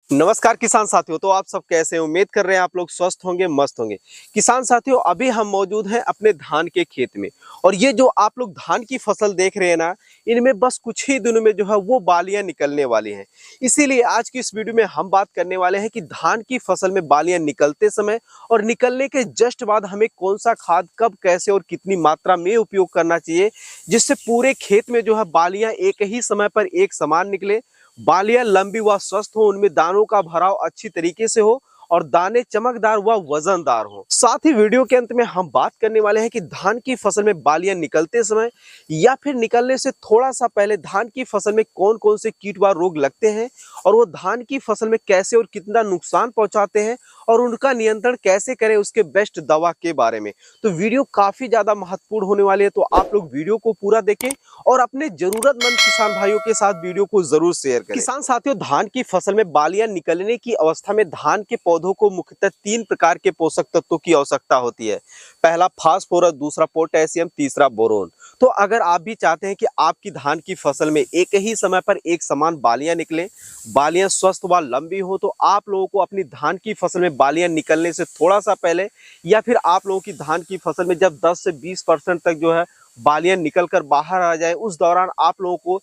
नमस्कार किसान साथियों। तो आप सब कैसे हैं? उम्मीद कर रहे हैं आप लोग स्वस्थ होंगे, मस्त होंगे। किसान साथियों, अभी हम मौजूद हैं अपने धान के खेत में। और ये जो आप लोग धान की फसल देख रहे हैं ना, इनमें बस कुछ ही दिनों में जो है वो बालियां निकलने वाली हैं। इसीलिए आज की इस वीडियो में हम बात करने वाले हैं कि धान की फसल में बालियां निकलते समय और निकलने के जस्ट बाद हमें कौन सा खाद कब, कैसे और कितनी मात्रा में उपयोग करना चाहिए, जिससे पूरे खेत में जो है बालियां एक ही समय पर एक समान निकले, बालियां लंबी व स्वस्थ हो, उनमें दानों का भराव अच्छी तरीके से हो और दाने चमकदार व वजनदार हो। साथ ही वीडियो के अंत में हम बात करने वाले हैं कि धान की फसल में बालियां निकलते समय या फिर निकलने से थोड़ा सा पहले धान की फसल में कौन कौन से कीट व रोग लगते हैं और वो धान की फसल में कैसे और कितना नुकसान पहुंचाते हैं और उनका नियंत्रण कैसे करें, उसके बेस्ट दवा के बारे में। तो वीडियो काफी ज्यादा महत्वपूर्ण होने वाली है, तो आप लोग वीडियो को पूरा देखें और अपने जरूरतमंद किसान भाइयों के साथ वीडियो को जरूर शेयर करें। किसान साथियों, धान की फसल में बालियां निकलने की अवस्था में धान के पौधों को मुख्यतः 3 प्रकार के पोषक तत्वों की आवश्यकता होती है। पहला फास्फोरस, दूसरा पोटेशियम, तीसरा बोरोन। तो अगर आप भी चाहते हैं कि आपकी धान की फसल में एक ही समय पर एक समान बालियां निकले, बालियां स्वस्थ व लंबी हो, तो आप लोगों को अपनी धान की फसल में बालियां निकलने से थोड़ा सा पहले या फिर आप लोगों की धान की फसल में जब 10 से 20% तक जो है बालियां निकल कर बाहर आ जाए, उस दौरान आप लोगों को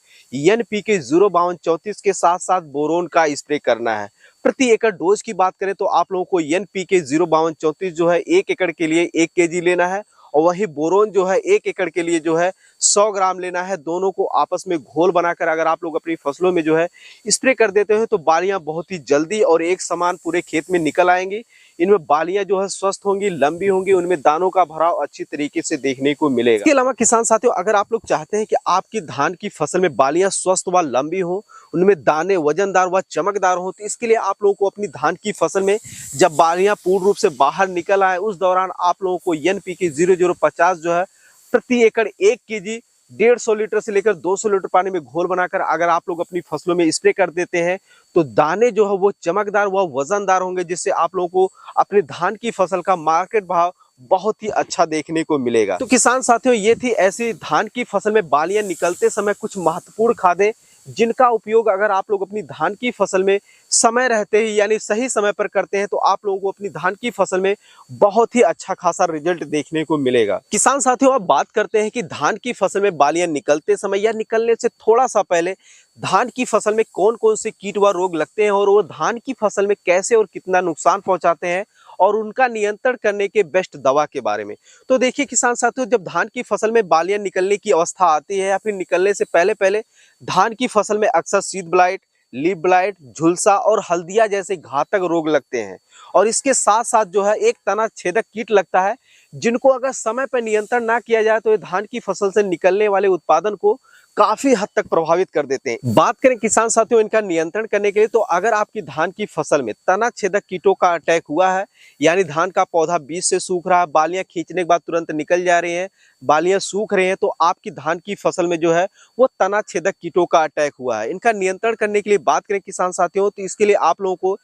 NPK 05234 के साथ साथ बोरोन का स्प्रे करना है। प्रति एकड़ डोज की बात करें तो आप लोगों को NPK 05234 जो है 1 एकड़ के लिए 1 kg लेना है और वही बोरोन जो है 1 एकड़ के लिए जो है 100 ग्राम लेना है। दोनों को आपस में घोल बनाकर अगर आप लोग अपनी फसलों में जो है स्प्रे कर देते हैं तो बालियां बहुत ही जल्दी और एक समान पूरे खेत में निकल आएंगी। इनमें बालियां जो है स्वस्थ होंगी, लंबी होंगी, उनमें दानों का भराव अच्छी तरीके से देखने को मिलेगा। इसके अलावा किसान साथियों, अगर आप लोग चाहते हैं कि आपकी धान की फसल में बालियां स्वस्थ व लंबी हो, उनमें दाने वजनदार व चमकदार हो, तो इसके लिए आप लोगों को अपनी धान की फसल में जब बालियां पूर्ण रूप से बाहर निकल आए, उस दौरान आप लोगों को NPK 0050 जो है प्रति एकड़ 1 kg 150 लीटर से लेकर 200 लीटर पानी में घोल बनाकर अगर आप लोग अपनी फसलों में स्प्रे कर देते हैं तो दाने जो है वो चमकदार व वजनदार होंगे, जिससे आप लोगों को अपने धान की फसल का मार्केट भाव बहुत ही अच्छा देखने को मिलेगा। तो किसान साथियों, ये थी ऐसी धान की फसल में बालियां निकलते समय कुछ महत्वपूर्ण खादें, जिनका उपयोग अगर आप लोग अपनी धान की फसल में समय रहते ही यानी सही समय पर करते हैं तो आप लोगों को अपनी धान की फसल में बहुत ही अच्छा खासा रिजल्ट देखने को मिलेगा। किसान साथियों, अब बात करते हैं कि धान की फसल में बालियां निकलते समय या निकलने से थोड़ा सा पहले धान की फसल में कौन कौन से कीट व रोग लगते हैं और वो धान की फसल में कैसे और कितना नुकसान पहुंचाते हैं और उनका नियंत्रण करने के बेस्ट दवा के बारे में। तो देखिए किसान साथियों, जब धान की फसल में बालियां निकलने की अवस्था आती है या फिर निकलने से पहले पहले धान की फसल में अक्सर सीड ब्लाइट, लीफ ब्लाइट, झुलसा और हल्दिया जैसे घातक रोग लगते हैं। और इसके साथ साथ जो है एक तना छेदक कीट लगता है, जिनको अगर समय पर नियंत्रण ना किया जाए तो ये धान की फसल से निकलने वाले उत्पादन को काफी हद तक प्रभावित कर देते हैं। बात करें किसान साथियों इनका नियंत्रण करने के लिए, तो अगर आपकी धान की फसल में तना छेदक कीटों का अटैक हुआ है, यानी धान का पौधा बीज से सूख रहा है, बालियां खींचने के बाद तुरंत निकल जा रही हैं, बालियां सूख रही हैं, तो आपकी धान की फसल में जो है वो तना छेदक कीटों का अटैक हुआ है। इनका नियंत्रण करने के लिए बात करें किसान साथियों, तो इसके लिए आप लोगों को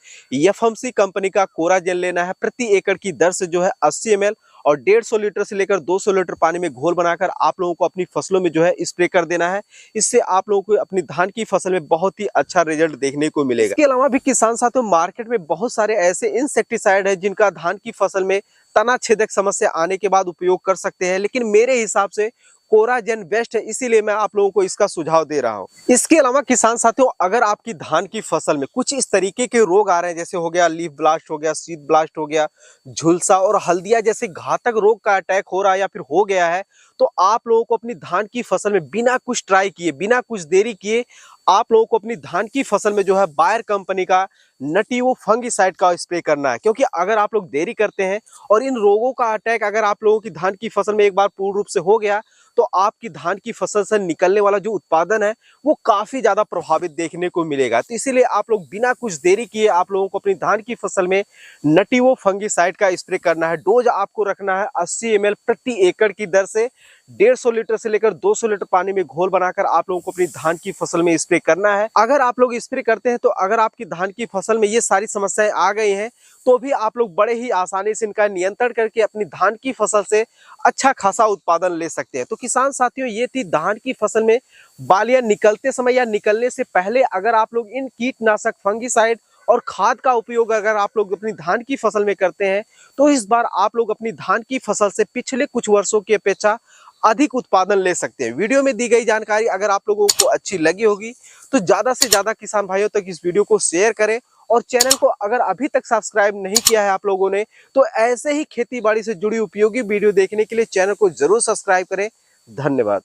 FMC कंपनी का कोराजेल लेना है। प्रति एकड़ की दर से जो है 80 ml और 150 लीटर से लेकर 200 लीटर पानी में घोल बनाकर आप लोगों को अपनी फसलों में जो है स्प्रे कर देना है। इससे आप लोगों को अपनी धान की फसल में बहुत ही अच्छा रिजल्ट देखने को मिलेगा। इसके अलावा भी किसान साथियों, मार्केट में बहुत सारे ऐसे इंसेक्टिसाइड है जिनका धान की फसल में तना छेदक समस्या आने के बाद उपयोग कर सकते हैं, लेकिन मेरे हिसाब से कोराजेन बेस्ट है, इसीलिए मैं आप लोगों को इसका सुझाव दे रहा हूं। इसके अलावा किसान साथियों, अगर आपकी धान की फसल में कुछ इस तरीके के रोग आ रहे हैं, जैसे हो गया लीफ ब्लास्ट, हो गया सीड ब्लास्ट, हो गया झुलसा और हल्दिया जैसे घातक रोग का अटैक हो रहा है या फिर हो गया है, तो आप लोगों को अपनी धान की फसल में बिना कुछ ट्राई किए, बिना कुछ देरी किए आप लोगों को अपनी धान की फसल में जो है बायर कंपनी का नटीवो फंगिसाइड का स्प्रे करना है। क्योंकि अगर आप लोग देरी करते हैं और इन रोगों का अटैक अगर आप लोगों की धान की फसल में एक बार पूर्ण रूप से हो गया, तो आपकी धान की फसल से निकलने वाला जो उत्पादन है वो काफी ज्यादा प्रभावित देखने को मिलेगा। तो इसीलिए आप लोग बिना कुछ देरी किए आप लोगों को अपनी धान की फसल में नटीवो फंगिसाइड का स्प्रे करना है। डोज आपको रखना है 80 ml प्रति एकड़ की दर से 150 लीटर से लेकर 200 लीटर पानी में घोल बनाकर आप लोगों को अपनी धान की फसल में स्प्रे करना है। अगर आप लोग स्प्रे करते हैं तो अगर आपकी धान की फसल में ये सारी समस्याएं आ गई हैं तो भी आप लोग बड़े ही आसानी से इनका नियंत्रण करके अपनी धान की फसल से अच्छा खासा उत्पादन ले सकते हैं। तो किसान साथियों, ये थी धान की फसल में बालियां निकलते समय या निकलने से पहले अगर आप लोग इन कीटनाशक फंगिसाइड और खाद का उपयोग अगर आप लोग अपनी धान की फसल में करते हैं तो इस बार आप लोग अपनी धान की फसल से पिछले कुछ वर्षों की अपेक्षा अधिक उत्पादन ले सकते हैं। वीडियो में दी गई जानकारी अगर आप लोगों को अच्छी लगी होगी तो ज्यादा से ज्यादा किसान भाइयों तक इस वीडियो को शेयर करें और चैनल को अगर अभी तक सब्सक्राइब नहीं किया है आप लोगों ने तो ऐसे ही खेती बाड़ी से जुड़ी उपयोगी वीडियो देखने के लिए चैनल को जरूर सब्सक्राइब करें। धन्यवाद।